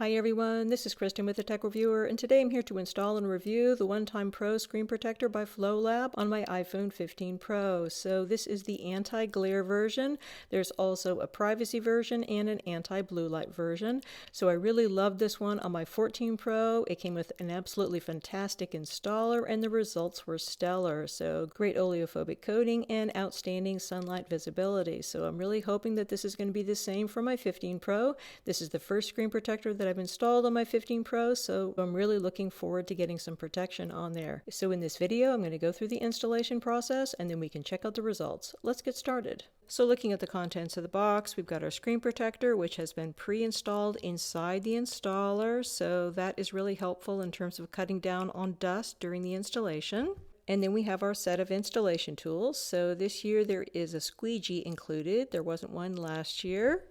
Hi everyone, this is Kristen with the Tech Reviewer, and today I'm here to install and review the OneTime Pro Screen Protector by FLOLAB on my iPhone 15 Pro. So this is the anti-glare version. There's also a privacy version and an anti-blue light version. So I really love this one on my 14 Pro. It came with an absolutely fantastic installer and the results were stellar. So great oleophobic coating and outstanding sunlight visibility. So I'm really hoping that this is going to be the same for my 15 Pro. This is the first screen protector that I've installed on my 15 Pro, so I'm really looking forward to getting some protection on there. So in this video, I'm going to go through the installation process and then we can check out the results. Let's get started. So looking at the contents of the box, we've got our screen protector, which has been pre-installed inside the installer, so that is really helpful in terms of cutting down on dust during the installation. And then we have our set of installation tools. So this year there is a squeegee included. There wasn't one last year.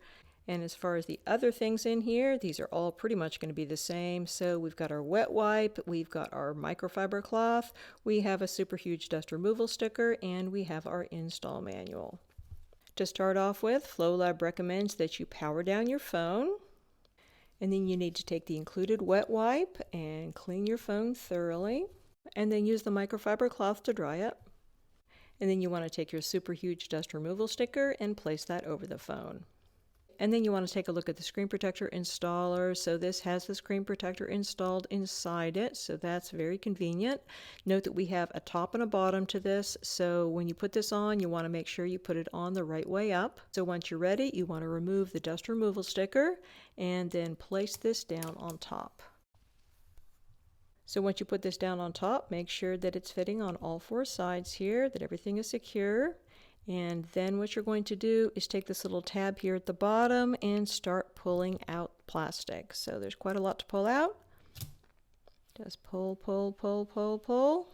And as far as the other things in here, these are all pretty much going to be the same. So we've got our wet wipe, we've got our microfiber cloth, we have a super huge dust removal sticker, and we have our install manual. To start off with, FLOLAB recommends that you power down your phone. And then you need to take the included wet wipe and clean your phone thoroughly. And then use the microfiber cloth to dry it. And then you want to take your super huge dust removal sticker and place that over the phone. And then you want to take a look at the screen protector installer. So this has the screen protector installed inside it, so that's very convenient. Note that we have a top and a bottom to this, so when you put this on, you want to make sure you put it on the right way up. So once you're ready, you want to remove the dust removal sticker and then place this down on top. So once you put this down on top, make sure that it's fitting on all four sides here, that everything is secure. And then what you're going to do is take this little tab here at the bottom and start pulling out plastic. So there's quite a lot to pull out. Just pull, pull, pull, pull, pull.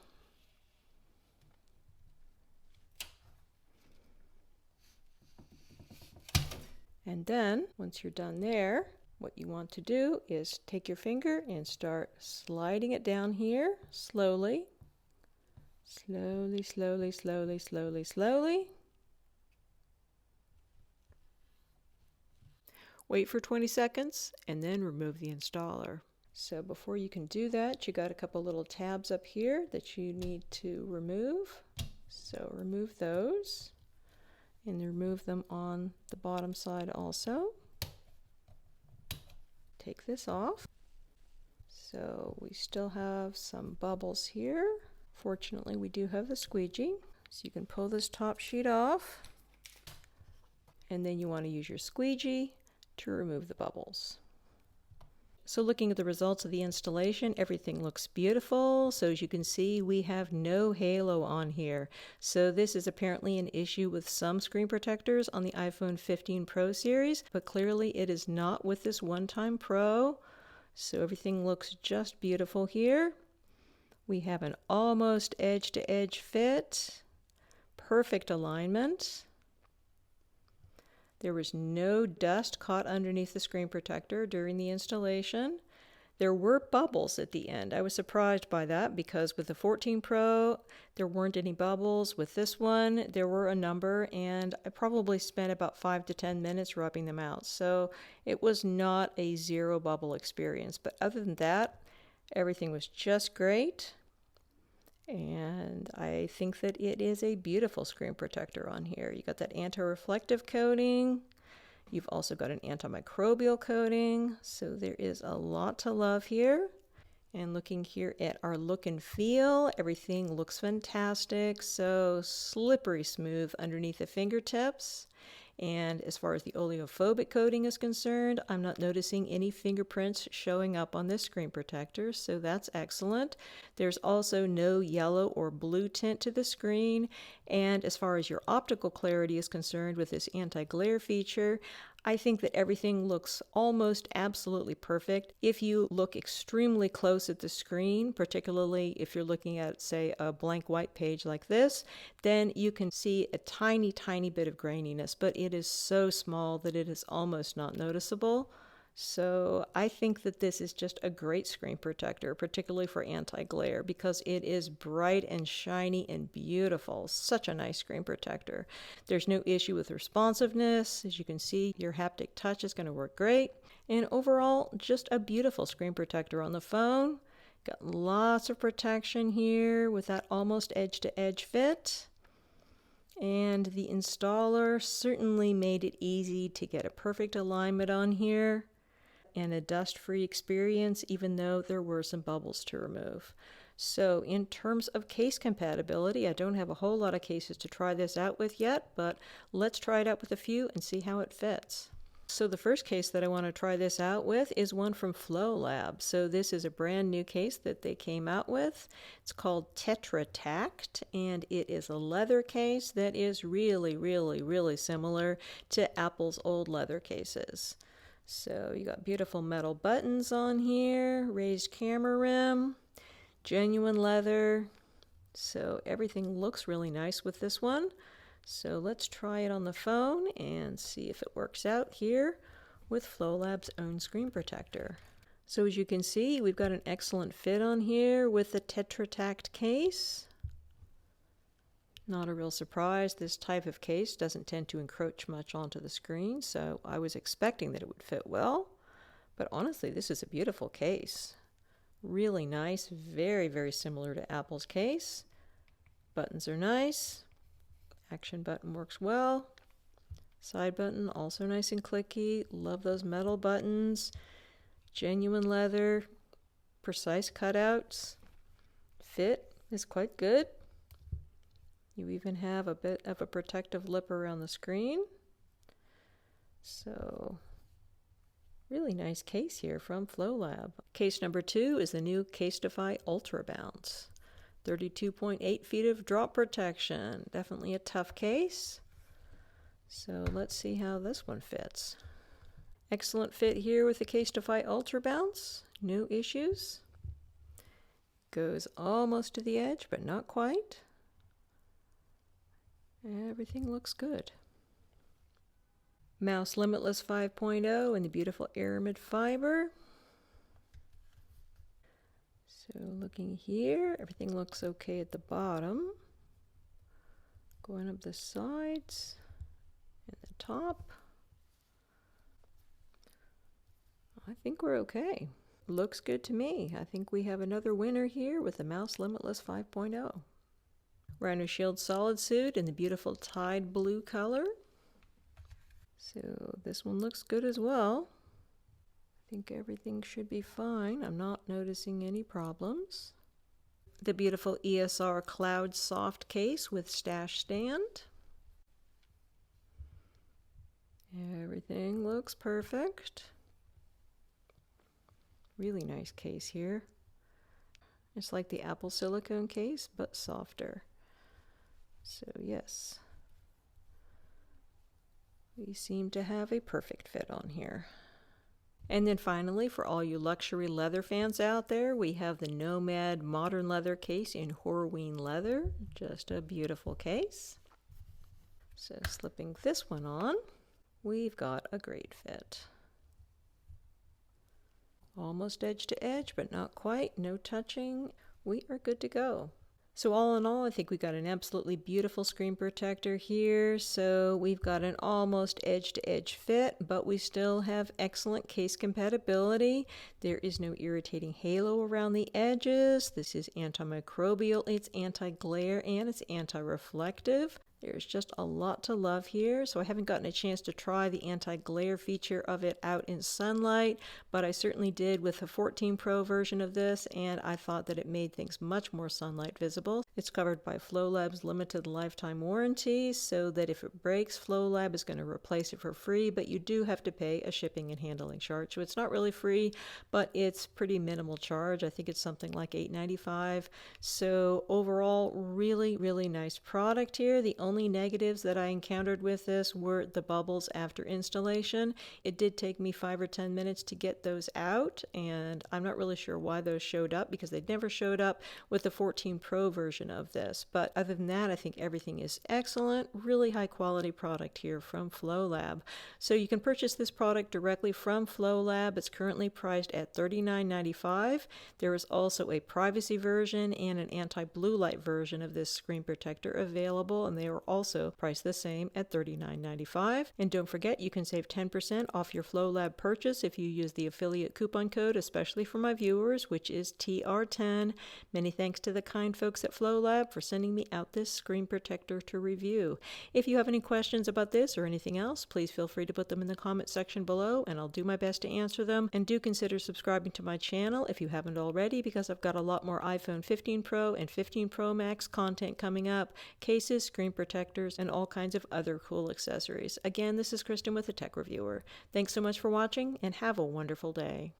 And then once you're done there, what you want to do is take your finger and start sliding it down here slowly. Slowly, slowly, slowly, slowly, slowly. Wait for 20 seconds and then remove the installer. So before you can do that, you got a couple little tabs up here that you need to remove. So remove those and remove them on the bottom side also. Take this off. So we still have some bubbles here. Fortunately, we do have the squeegee. So you can pull this top sheet off. And then you want to use your squeegee to remove the bubbles. So looking at the results of the installation, everything looks beautiful. So as you can see, we have no halo on here. So this is apparently an issue with some screen protectors on the iPhone 15 Pro series, but clearly it is not with this OneTime Pro. So everything looks just beautiful here. We have an almost edge-to-edge fit, perfect alignment. There was no dust caught underneath the screen protector during the installation. There were bubbles at the end. I was surprised by that because with the 14 Pro, there weren't any bubbles. With this one, there were a number, and I probably spent about 5 to 10 minutes rubbing them out. So it was not a zero bubble experience. But other than that, everything was just great. And I think that it is a beautiful screen protector on here. You got that anti-reflective coating. You've also got an antimicrobial coating. So there is a lot to love here. And looking here at our look and feel, everything looks fantastic. So slippery smooth underneath the fingertips. And as far as the oleophobic coating is concerned, I'm not noticing any fingerprints showing up on this screen protector, so that's excellent. There's also no yellow or blue tint to the screen. And as far as your optical clarity is concerned with this anti-glare feature, I think that everything looks almost absolutely perfect. If you look extremely close at the screen, particularly if you're looking at, say, a blank white page like this, then you can see a tiny, tiny bit of graininess, but it is so small that it is almost not noticeable. So I think that this is just a great screen protector, particularly for anti-glare, because it is bright and shiny and beautiful. Such a nice screen protector. There's no issue with responsiveness. As you can see, your haptic touch is going to work great. And overall, just a beautiful screen protector on the phone. Got lots of protection here with that almost edge-to-edge fit. And the installer certainly made it easy to get a perfect alignment on here and a dust-free experience, even though there were some bubbles to remove. So in terms of case compatibility, I don't have a whole lot of cases to try this out with yet, but let's try it out with a few and see how it fits. So the first case that I want to try this out with is one from FLOLAB. So this is a brand new case that they came out with. It's called TERRATACT, and it is a leather case that is really similar to Apple's old leather cases. So you got beautiful metal buttons on here, raised camera rim, genuine leather. So everything looks really nice with this one. So let's try it on the phone and see if it works out here with FLOLAB's own screen protector. So as you can see, we've got an excellent fit on here with the TERRATACT case. Not a real surprise, this type of case doesn't tend to encroach much onto the screen, so I was expecting that it would fit well. But honestly, this is a beautiful case. Really nice, very similar to Apple's case. Buttons are nice. Action button works well. Side button also nice and clicky. Love those metal buttons. Genuine leather. Precise cutouts. Fit is quite good. You even have a bit of a protective lip around the screen. So really nice case here from FLOLAB. Case number 2 is the new CASETiFY Ultra Bounce. 32.8 feet of drop protection. Definitely a tough case. So let's see how this one fits. Excellent fit here with the CASETiFY Ultra Bounce. No issues. Goes almost to the edge, but not quite. Everything looks good. Mous Limitless 5.0 in the beautiful aramid fiber. So looking here, everything looks okay at the bottom. Going up the sides and the top. I think we're okay. Looks good to me. I think we have another winner here with the Mous Limitless 5.0. RHINOSHIELD SolidSuit in the beautiful Tide blue color. So this one looks good as well. I think everything should be fine. I'm not noticing any problems. The beautiful ESR Cloud Soft case with stash stand. Everything looks perfect. Really nice case here. It's like the Apple silicone case, but softer. So yes, we seem to have a perfect fit on here. And then finally, for all you luxury leather fans out there, we have the Nomad Modern Leather Case in Horween leather. Just a beautiful case. So slipping this one on, we've got a great fit. Almost edge to edge, but not quite. No touching. We are good to go. So all in all, I think we got an absolutely beautiful screen protector here. So we've got an almost edge-to-edge fit, but we still have excellent case compatibility. There is no irritating halo around the edges. This is antimicrobial, it's anti-glare, and it's anti-reflective. There's just a lot to love here, so I haven't gotten a chance to try the anti-glare feature of it out in sunlight, but I certainly did with the 14 Pro version of this, and I thought that it made things much more sunlight visible. It's covered by FLOLAB's limited lifetime warranty, so that if it breaks, FLOLAB is going to replace it for free, but you do have to pay a shipping and handling charge. So it's not really free, but it's pretty minimal charge. I think it's something like $8.95. So overall, really nice product here. The only negatives that I encountered with this were the bubbles after installation. It did take me 5 or 10 minutes to get those out, and I'm not really sure why those showed up because they never showed up with the 14 Pro version of this. But other than that, I think everything is excellent. Really high quality product here from FLOLAB. So you can purchase this product directly from FLOLAB. It's currently priced at $39.95. There is also a privacy version and an anti-blue light version of this screen protector available, and they are are also priced the same at $39.95. And don't forget, you can save 10% off your FLOLAB purchase if you use the affiliate coupon code, especially for my viewers, which is TR10. Many thanks to the kind folks at FLOLAB for sending me out this screen protector to review. If you have any questions about this or anything else, please feel free to put them in the comment section below, and I'll do my best to answer them. And do consider subscribing to my channel if you haven't already, because I've got a lot more iPhone 15 Pro and 15 Pro Max content coming up, cases, screen protectors, and all kinds of other cool accessories. Again, this is Kristen with the Tech Reviewer. Thanks so much for watching, and have a wonderful day.